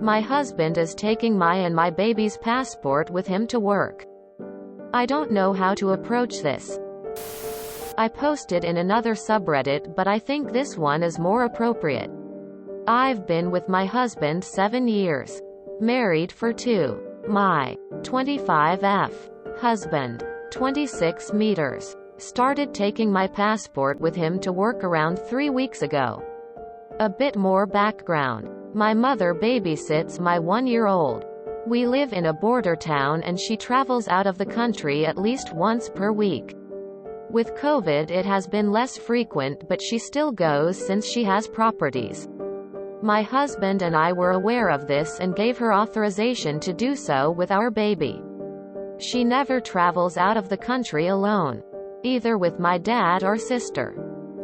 My husband is taking my and my baby's passport with him to work. I don't know how to approach this. I posted in another subreddit, but I think this one is more appropriate. I've been with my husband 7 years. Married for 2. My 25F husband, 26 meters, started taking my passport with him to work around 3 weeks ago. A bit more background. My mother babysits my 1-year-old. We live in a border town and she travels out of the country at least once per week. With COVID it has been less frequent, but she still goes since she has properties. My husband and I were aware of this and gave her authorization to do so with our baby. She never travels out of the country alone, either with my dad or sister.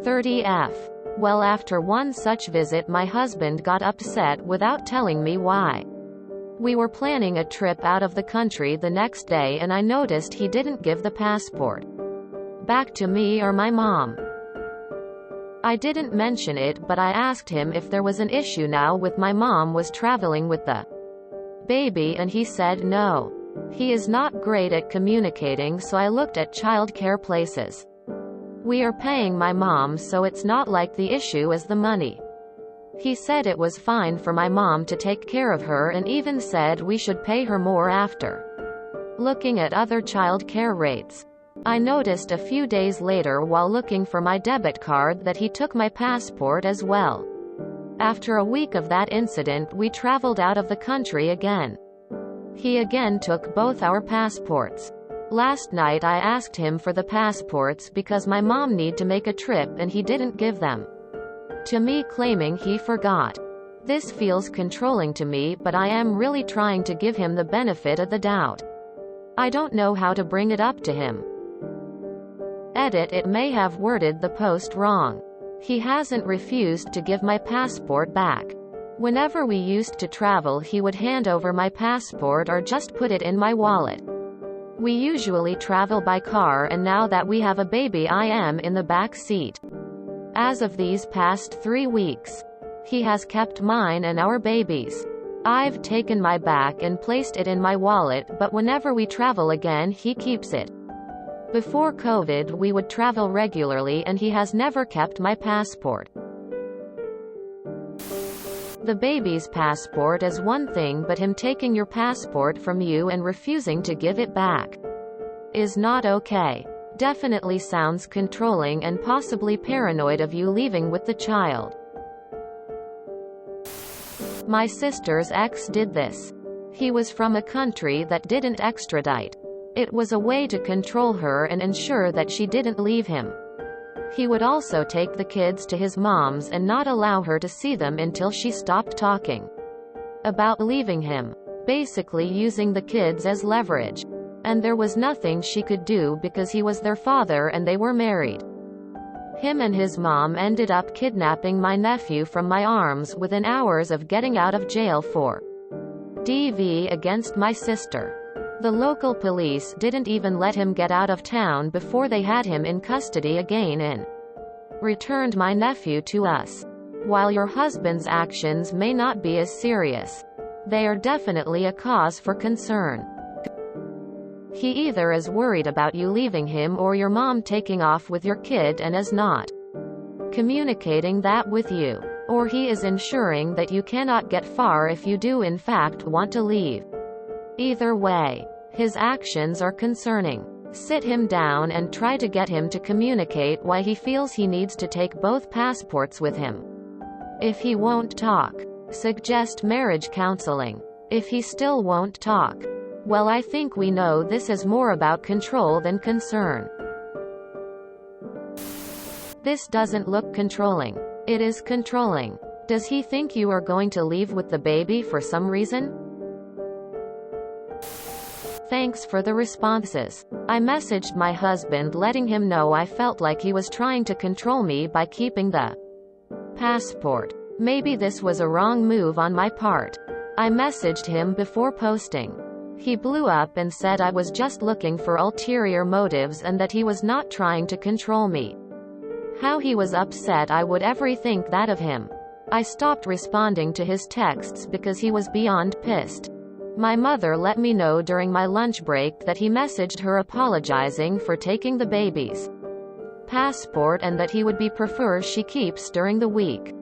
30F. Well, after one such visit my husband got upset without telling me why. We were planning a trip out of the country the next day and I noticed he didn't give the passport back to me or my mom. I didn't mention it, but I asked him if there was an issue now with my mom was traveling with the baby and he said no. He is not great at communicating, so I looked at childcare places. We are paying my mom, so it's not like the issue is the money. He said it was fine for my mom to take care of her and even said we should pay her more after looking at other child care rates. I noticed a few days later while looking for my debit card that he took my passport as well. After a week of that incident we traveled out of the country again. He again took both our passports. Last night I asked him for the passports because my mom need to make a trip and he didn't give them to me, claiming he forgot. This feels controlling to me, but I am really trying to give him the benefit of the doubt. I don't know how to bring it up to him. Edit: it may have worded the post wrong. He hasn't refused to give my passport back. Whenever we used to travel he would hand over my passport or just put it in my wallet. We usually travel by car and now that we have a baby I am in the back seat. As of these past 3 weeks, he has kept mine and our babies. I've taken my back and placed it in my wallet, but whenever we travel again he keeps it. Before COVID we would travel regularly and he has never kept my passport. The baby's passport is one thing, but him taking your passport from you and refusing to give it back is not okay. Definitely sounds controlling and possibly paranoid of you leaving with the child. My sister's ex did this. He was from a country that didn't extradite. It was a way to control her and ensure that she didn't leave him. He would also take the kids to his mom's and not allow her to see them until she stopped talking about leaving him, basically using the kids as leverage. And there was nothing she could do because he was their father and they were married. Him and his mom ended up kidnapping my nephew from my arms within hours of getting out of jail for DV against my sister. The local police didn't even let him get out of town before they had him in custody again and returned my nephew to us. While your husband's actions may not be as serious, they are definitely a cause for concern. He either is worried about you leaving him or your mom taking off with your kid and is not communicating that with you. Or he is ensuring that you cannot get far if you do in fact want to leave. Either way, his actions are concerning. Sit him down and try to get him to communicate why he feels he needs to take both passports with him. If he won't talk, suggest marriage counseling. If he still won't talk, well, I think we know this is more about control than concern. This doesn't look controlling. It is controlling. Does he think you are going to leave with the baby for some reason? Thanks for the responses. I messaged my husband letting him know I felt like he was trying to control me by keeping the passport. Maybe this was a wrong move on my part. I messaged him before posting. He blew up and said I was just looking for ulterior motives and that he was not trying to control me. How he was upset I would ever think that of him. I stopped responding to his texts because he was beyond pissed. My mother let me know during my lunch break that he messaged her apologizing for taking the baby's passport and that he would be prefer she keeps during the week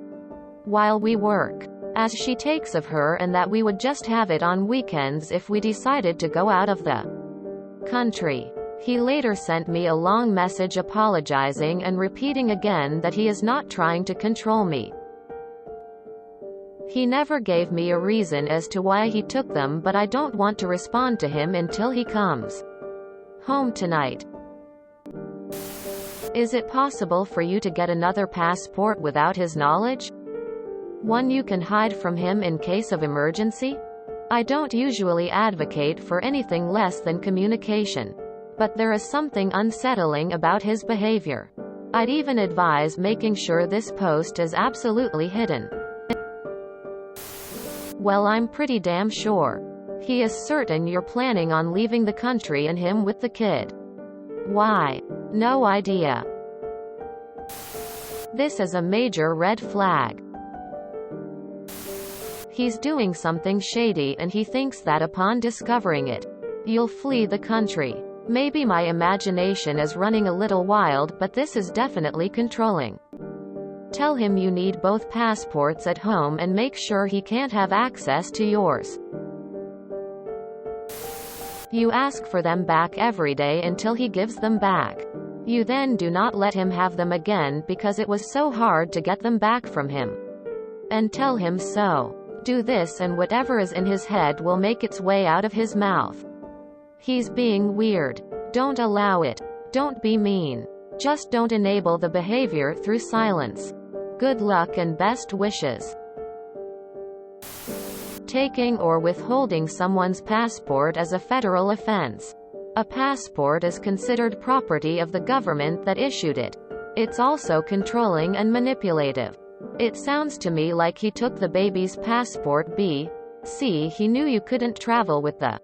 while we work, as she takes of her, and that we would just have it on weekends if we decided to go out of the country. He later sent me a long message apologizing and repeating again that he is not trying to control me. He never gave me a reason as to why he took them, but I don't want to respond to him until he comes home tonight. Is it possible for you to get another passport without his knowledge? One you can hide from him in case of emergency? I don't usually advocate for anything less than communication, but there is something unsettling about his behavior. I'd even advise making sure this post is absolutely hidden. Well, I'm pretty damn sure. He is certain you're planning on leaving the country and him with the kid. Why? No idea. This is a major red flag. He's doing something shady and he thinks that upon discovering it, you'll flee the country. Maybe my imagination is running a little wild, but this is definitely controlling. Tell him you need both passports at home and make sure he can't have access to yours. You ask for them back every day until he gives them back. You then do not let him have them again because it was so hard to get them back from him. And tell him so. Do this and whatever is in his head will make its way out of his mouth. He's being weird. Don't allow it. Don't be mean. Just don't enable the behavior through silence. Good luck and best wishes. Taking or withholding someone's passport is a federal offense. A passport is considered property of the government that issued it. It's also controlling and manipulative. It sounds to me like he took the baby's passport see, he knew you couldn't travel with the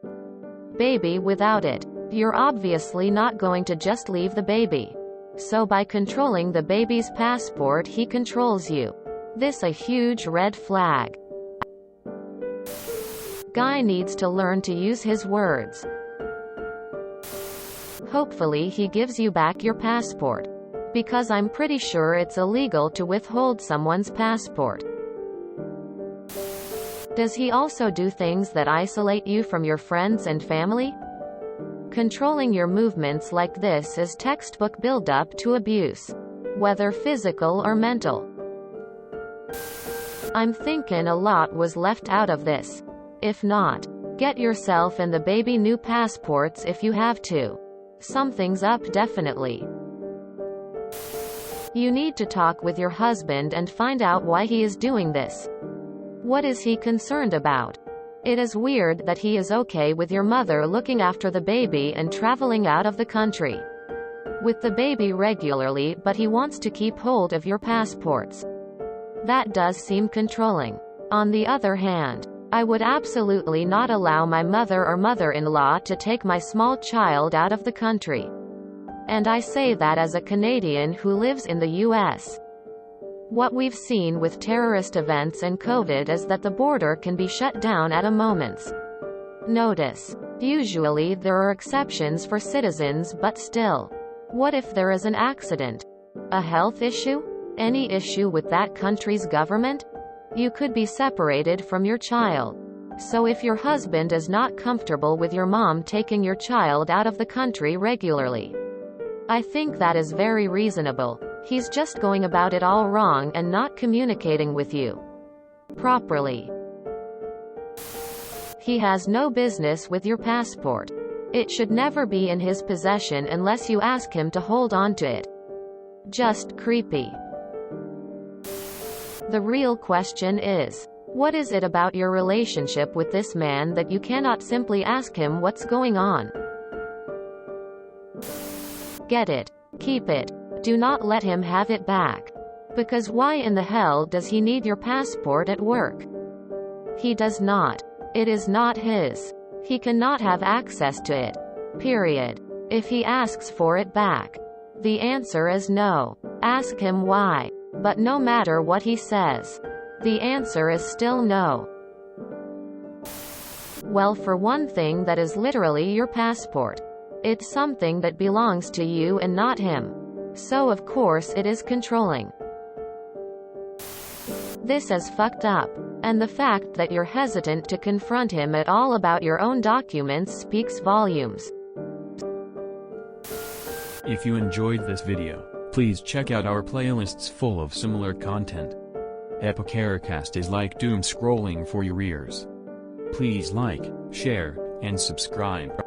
baby without it. You're obviously not going to just leave the baby. So by controlling the baby's passport, he controls you. This a huge red flag. Guy needs to learn to use his words. Hopefully he gives you back your passport. Because I'm pretty sure it's illegal to withhold someone's passport. Does he also do things that isolate you from your friends and family? Controlling your movements like this is textbook build-up to abuse, whether physical or mental. I'm thinking a lot was left out of this. If not, get yourself and the baby new passports if you have to. Something's up definitely. You need to talk with your husband and find out why he is doing this. What is he concerned about? It is weird that he is okay with your mother looking after the baby and traveling out of the country with the baby regularly, but he wants to keep hold of your passports. That does seem controlling. On the other hand, I would absolutely not allow my mother or mother-in-law to take my small child out of the country. And I say that as a Canadian who lives in the US. What we've seen with terrorist events and COVID is that the border can be shut down at a moment's notice. Usually there are exceptions for citizens, but still. What if there is an accident? A health issue? Any issue with that country's government? You could be separated from your child. So if your husband is not comfortable with your mom taking your child out of the country regularly, I think that is very reasonable. He's just going about it all wrong and not communicating with you properly. He has no business with your passport. It should never be in his possession unless you ask him to hold on to it. Just creepy. The real question is, what is it about your relationship with this man that you cannot simply ask him what's going on? Get it. Keep it. Do not let him have it back. Because why in the hell does he need your passport at work? He does not. It is not his. He cannot have access to it. Period. If he asks for it back, the answer is no. Ask him why. But no matter what he says, The answer is still no. Well, for one thing, that is literally your passport. It's something that belongs to you and not him. So of course it is controlling. This is fucked up. And the fact that you're hesitant to confront him at all about your own documents speaks volumes. If you enjoyed this video, please check out our playlists full of similar content. Epicaricast is like doom scrolling for your ears. Please like, share, and subscribe.